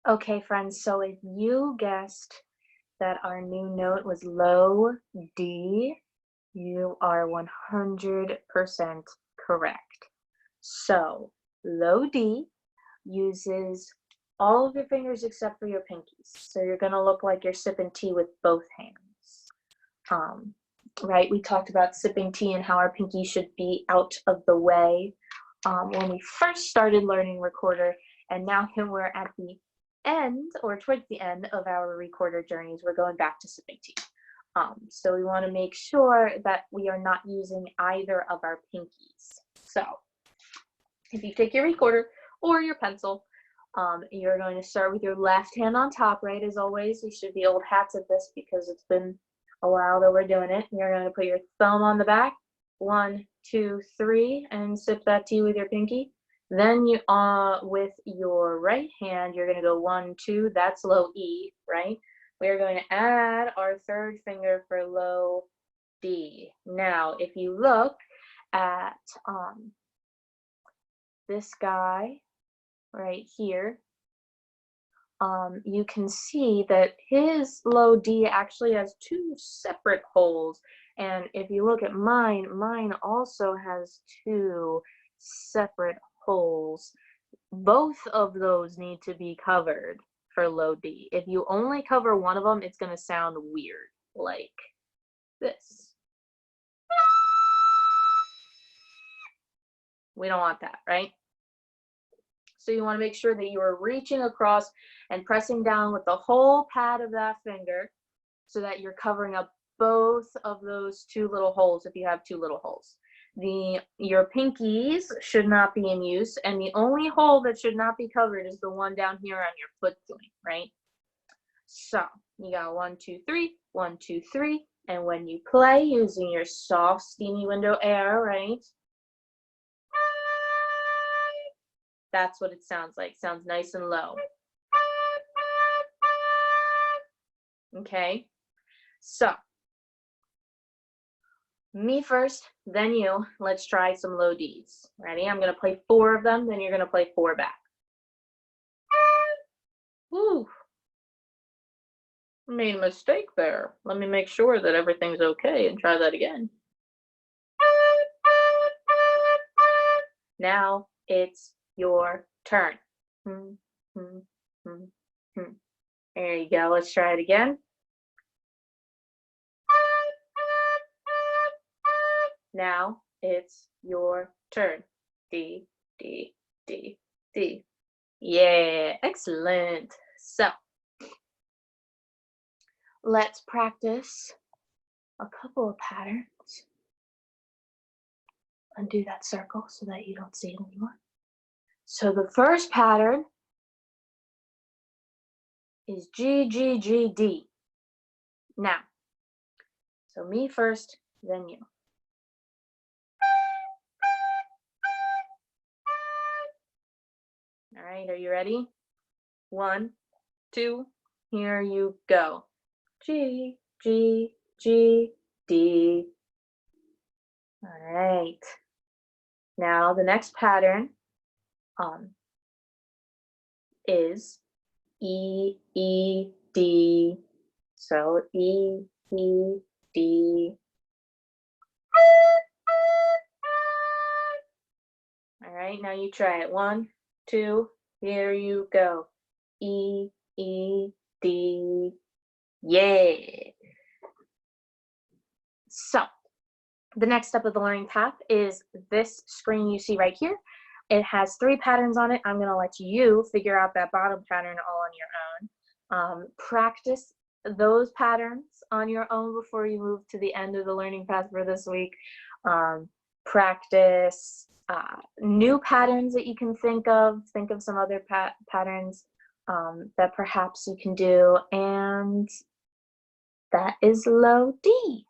Okay, friends, so if you guessed that our new note was low D, you are 100% correct. So, low D uses all of your fingers except for your pinkies. So you're gonna look like you're sipping tea with both hands. Right, we talked about sipping tea and how our pinky should be out of the way when we first started learning recorder, and now that we're at the end or towards the end of our recorder journeys, we're going back to sipping tea. So we want to make sure that we are not using either of our pinkies. So if you take your recorder or your pencil, you're going to start with your left hand on top, right? As always, we should be old hats at this because it's been a while that we're doing it. You're going to put your thumb on the back, 1, 2, 3, and sip that tea with your pinky. Then you, with your right hand, you're going to go 1, 2. That's low E, right? We're going to add our third finger for low D. Now, if you look at this guy right here, you can see that his low D actually has 2 separate holes. And if you look at mine also has 2 separate holes. Both of those need to be covered for low D. If you only cover one of them, it's going to sound weird, like this. We don't want that, right? So you want to make sure that you are reaching across and pressing down with the whole pad of that finger so that you're covering up both of those 2 little holes if you have 2 little holes. Your pinkies should not be in use, and the only hole that should not be covered is the one down here on your foot joint, right? So you got 1, 2, 3, 1, 2, 3, and when you play using your soft, steamy window air, right? That's what it sounds like. Sounds nice and low. Okay, so me first, then you. Let's try some low Ds. Ready? I'm going to play 4 of them, then you're going to play 4 back. Woo! Made a mistake there. Let me make sure that everything's okay and try that again. Now it's your turn. There you go. Let's try it again. Now it's your turn. D, D, D, D. Yeah, excellent. So let's practice a couple of patterns. Undo that circle so that you don't see it anymore. So the first pattern is G, G, G, D. Now, so me first, then you. All right, are you ready? 1, 2, here you go. G, G, G, D. All right. Now the next pattern is E, E, D. So E, E, D. All right, now you try it. 1, 2, here you go. E, E, D. Yeah. So the next step of the learning path is this screen you see right here. It has 3 patterns on it. I'm going to let you figure out that bottom pattern all on your own. Practice those patterns on your own before you move to the end of the learning path for this week. Practice new patterns that you can think of. Think of some other patterns that perhaps you can do. And that is low D.